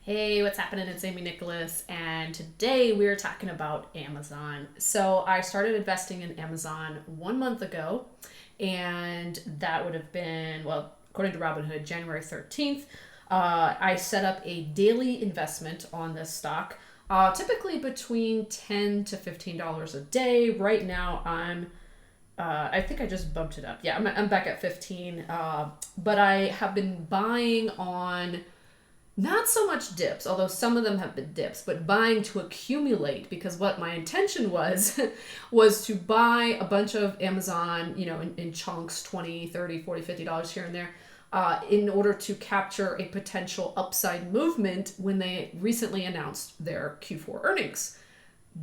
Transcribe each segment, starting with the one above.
Hey, what's happening? It's Amy Nicholas, and today we're talking about Amazon. So, I started investing in Amazon 1 month ago, and that would have been, well, according to Robinhood, January 13th. I set up a daily investment on this stock, typically between $10 to $15 a day. Right now, I think I just bumped it up. Yeah, I'm back at 15, but I have been buying on not so much dips, although some of them have been dips, but buying to accumulate, because what my intention was was to buy a bunch of Amazon, in chunks, 20, 30, 40, $50 here and there, in order to capture a potential upside movement when they recently announced their Q4 earnings.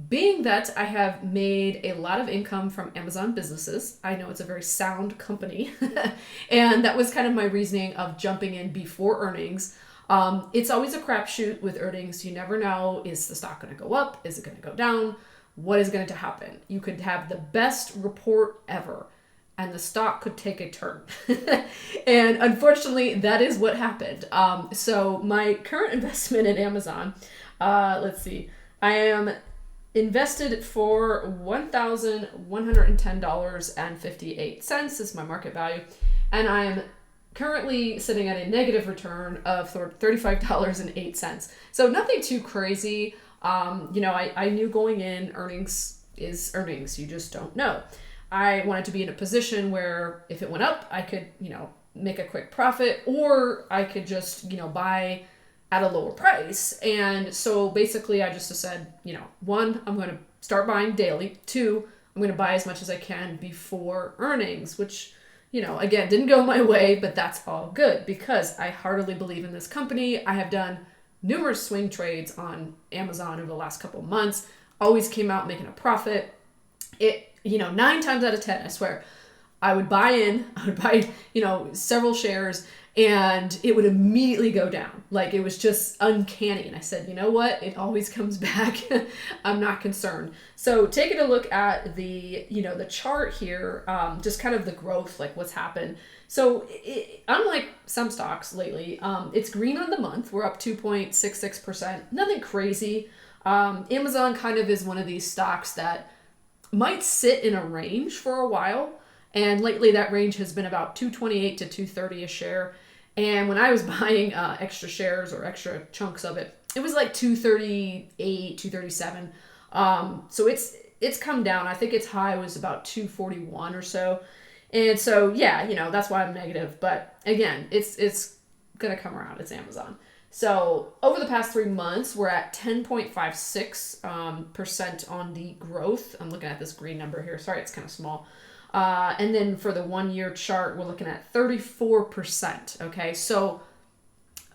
Being that I have made a lot of income from Amazon businesses, I know it's a very sound company, and that was kind of my reasoning of jumping in before earnings. It's always a crapshoot with earnings. You never know, is the stock going to go up? Is it going to go down? What is going to happen? You could have the best report ever, and the stock could take a turn. And unfortunately, that is what happened. So my current investment in Amazon, let's see, I am invested for $1,110.58 is my market value, and I am currently sitting at a negative return of $35.08. So nothing too crazy. I knew going in, earnings is earnings. You just don't know. I wanted to be in a position where if it went up, I could, make a quick profit, or I could just, buy at a lower price. And so basically I just said, one, I'm going to start buying daily. Two, I'm going to buy as much as I can before earnings, which again, didn't go my way, but that's all good because I heartily believe in this company. I have done numerous swing trades on Amazon over the last couple of months, always came out making a profit. 9 times out of 10, I swear, I would buy several shares and it would immediately go down. Like, it was just uncanny. And I said, you know what? It always comes back. I'm not concerned. So taking a look at the chart here, just kind of the growth, like what's happened. So unlike some stocks lately, it's green on the month. We're up 2.66%. Nothing crazy. Amazon kind of is one of these stocks that might sit in a range for a while. And lately that range has been about 228 to 230 a share. And when I was buying extra shares or extra chunks of it, it was like 238, 237. So it's come down. I think its high was about 241 or so. And so, yeah, that's why I'm negative. But again, it's going to come around. It's Amazon. So over the past 3 months, we're at 10.56% on the growth. I'm looking at this green number here. Sorry, it's kind of small. And then for the 1 year chart, we're looking at 34%. Okay. So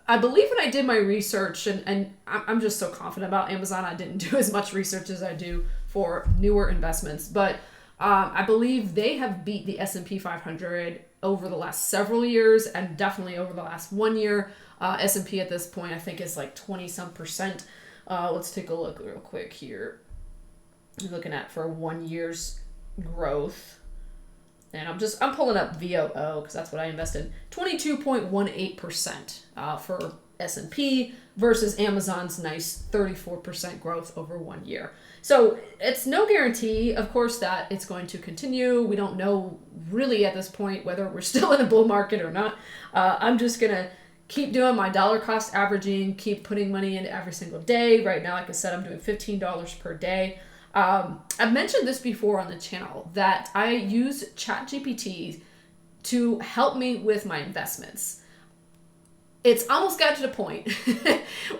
I believe when I did my research, and I'm just so confident about Amazon, I didn't do as much research as I do for newer investments, but I believe they have beat the S&P 500 over the last several years, and definitely over the last 1 year. S&P at this point, I think, is like 20 some percent. Let's take a look real quick here. I'm looking at for 1 year's growth. And I'm pulling up VOO because that's what I invested. 22.18% for S&P versus Amazon's nice 34% growth over 1 year. So it's no guarantee, of course, that it's going to continue. We don't know really at this point whether we're still in a bull market or not. I'm just going to keep doing my dollar cost averaging, keep putting money in every single day. Right now, like I said, I'm doing $15 per day. I've mentioned this before on the channel that I use ChatGPT to help me with my investments. It's almost got to the point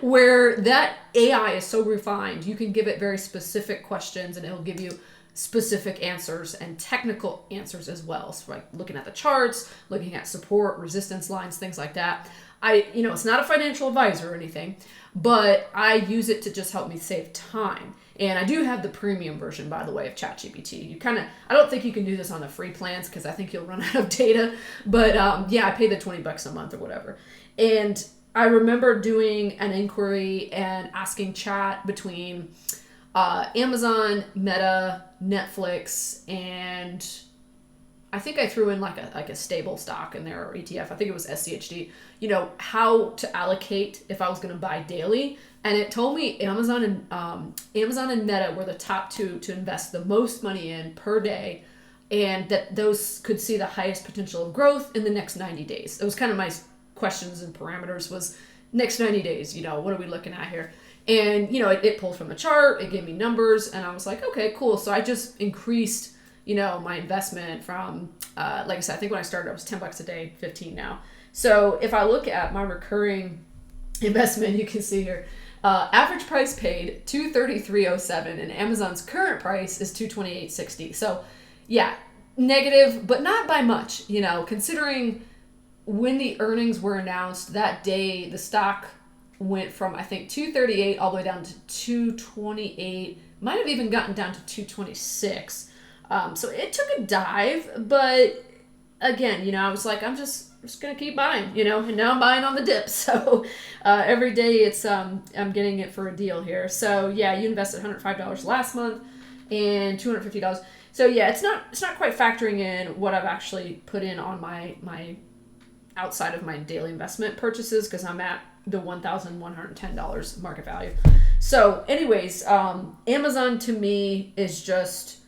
where that AI is so refined, you can give it very specific questions and it'll give you specific answers and technical answers as well. So like looking at the charts, looking at support, resistance lines, things like that. It's not a financial advisor or anything, but I use it to just help me save time. And I do have the premium version, by the way, of ChatGPT. I don't think you can do this on the free plans because I think you'll run out of data. But I pay the $20 a month or whatever. And I remember doing an inquiry and asking chat between Amazon, Meta, Netflix, and I think I threw in like a stable stock in there, or ETF. I think it was SCHD. How to allocate if I was going to buy daily, and it told me Amazon and Meta were the top two to invest the most money in per day, and that those could see the highest potential of growth in the next 90 days. It was kind of my questions and parameters was next 90 days. What are we looking at here? And it pulled from the chart. It gave me numbers, and I was like, okay, cool. So I just increased my investment from, like I said, I think when I started, it was $10 a day, 15 now. So if I look at my recurring investment, you can see here, average price paid $233.07, and Amazon's current price is $228.60. So yeah, negative, but not by much, considering when the earnings were announced that day, the stock went from, I think, 238 all the way down to 228, might have even gotten down to 226. So it took a dive, but again, I was like, I'm just going to keep buying, and now I'm buying on the dip. So every day it's I'm getting it for a deal here. So yeah, you invested $105 last month and $250. So yeah, it's not quite factoring in what I've actually put in on my outside of my daily investment purchases, because I'm at the $1,110 market value. So anyways, Amazon to me is just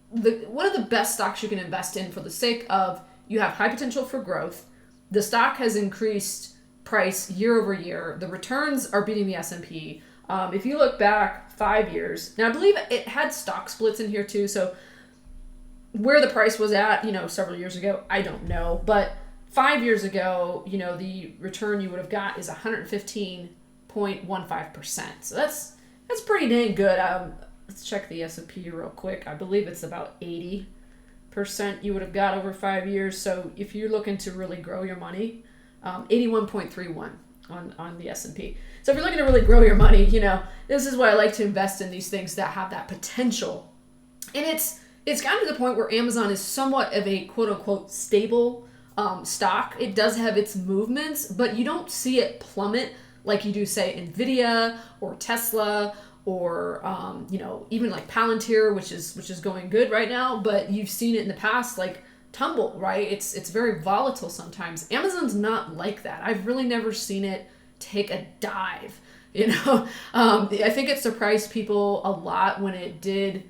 one of the best stocks you can invest in for the sake of you have high potential for growth. The stock has increased price year over year. The returns are beating the S&P. If you look back 5 years, now I believe it had stock splits in here too. So where the price was at, several years ago, I don't know. But 5 years ago, the return you would have got is 115.15%. So that's pretty dang good. Let's check the S&P real quick. I believe it's about 80% you would have got over 5 years. So if you're looking to really grow your money, 81.31 on the S&P. So if you're looking to really grow your money, this is why I like to invest in these things that have that potential. And it's gotten to the point where Amazon is somewhat of a quote unquote stable stock. It does have its movements, but you don't see it plummet like you do, say, Nvidia or Tesla, or even like Palantir, which is going good right now, but you've seen it in the past like tumble, right? It's very volatile sometimes. Amazon's not like that. I've really never seen it take a dive. I think it surprised people a lot when it did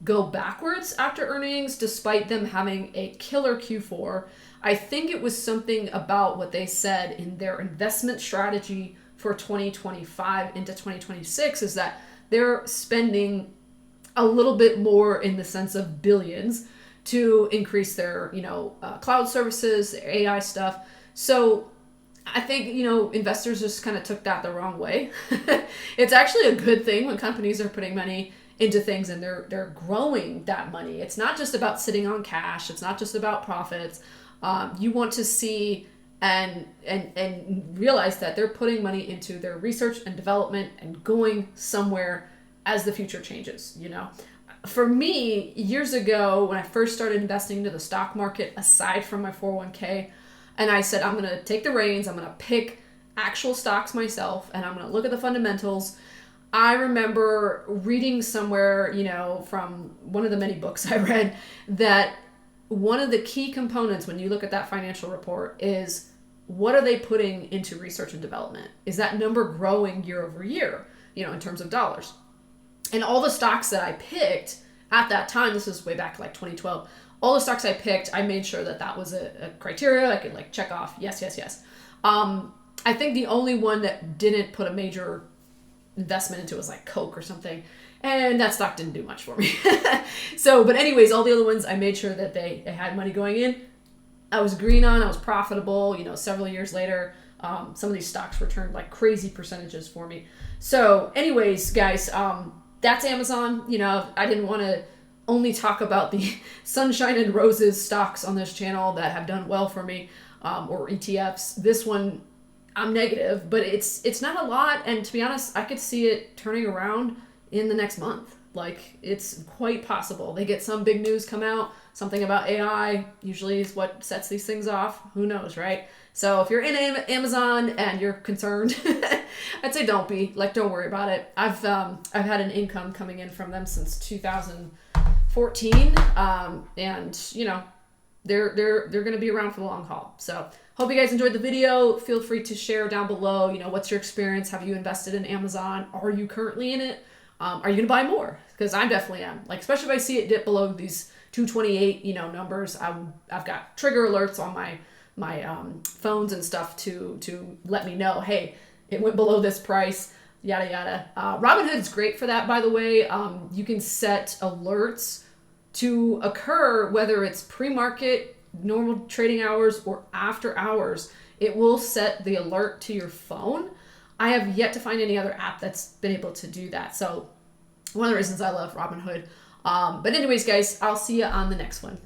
go backwards after earnings, despite them having a killer Q4. I think it was something about what they said in their investment strategy for 2025 into 2026 is that they're spending a little bit more in the sense of billions to increase their, cloud services, their AI stuff. So I think, investors just kind of took that the wrong way. It's actually a good thing when companies are putting money into things and they're growing that money. It's not just about sitting on cash. It's not just about profits. You want to see and realize that they're putting money into their research and development and going somewhere as the future changes. For me, years ago, when I first started investing into the stock market, aside from my 401k, and I said, I'm going to take the reins, I'm going to pick actual stocks myself, and I'm going to look at the fundamentals. I remember reading somewhere, from one of the many books I read, that one of the key components when you look at that financial report is what are they putting into research and development? Is that number growing year over year, in terms of dollars? And all the stocks that I picked at that time, this was way back like 2012, all the stocks I picked, I made sure that was a criteria I could like check off. Yes. I think the only one that didn't put a major investment into was like Coke or something. And that stock didn't do much for me. But anyways, all the other ones, I made sure that they had money going in. I was green on, I was profitable, several years later. Some of these stocks returned like crazy percentages for me. So anyways, guys, that's Amazon. I didn't want to only talk about the sunshine and roses stocks on this channel that have done well for me, or ETFs. This one, I'm negative, but it's not a lot. And to be honest, I could see it turning around in the next month. Like, it's quite possible. They get some big news come out, something about AI usually is what sets these things off. Who knows, right? So if you're in Amazon and you're concerned, I'd say don't be. Like, don't worry about it. I've had an income coming in from them since 2014, and they're going to be around for the long haul. So hope you guys enjoyed the video. Feel free to share down below, what's your experience? Have you invested in Amazon? Are you currently in it? Are you going to buy more? Because I definitely am. Like, especially if I see it dip below these 228, numbers, I've got trigger alerts on my phones and stuff to let me know, hey, it went below this price, yada yada. Robinhood is great for that, by the way. You can set alerts to occur whether it's pre-market, normal trading hours, or after hours. It will set the alert to your phone. I have yet to find any other app that's been able to do that. So one of the reasons I love Robinhood. But anyways, guys, I'll see you on the next one.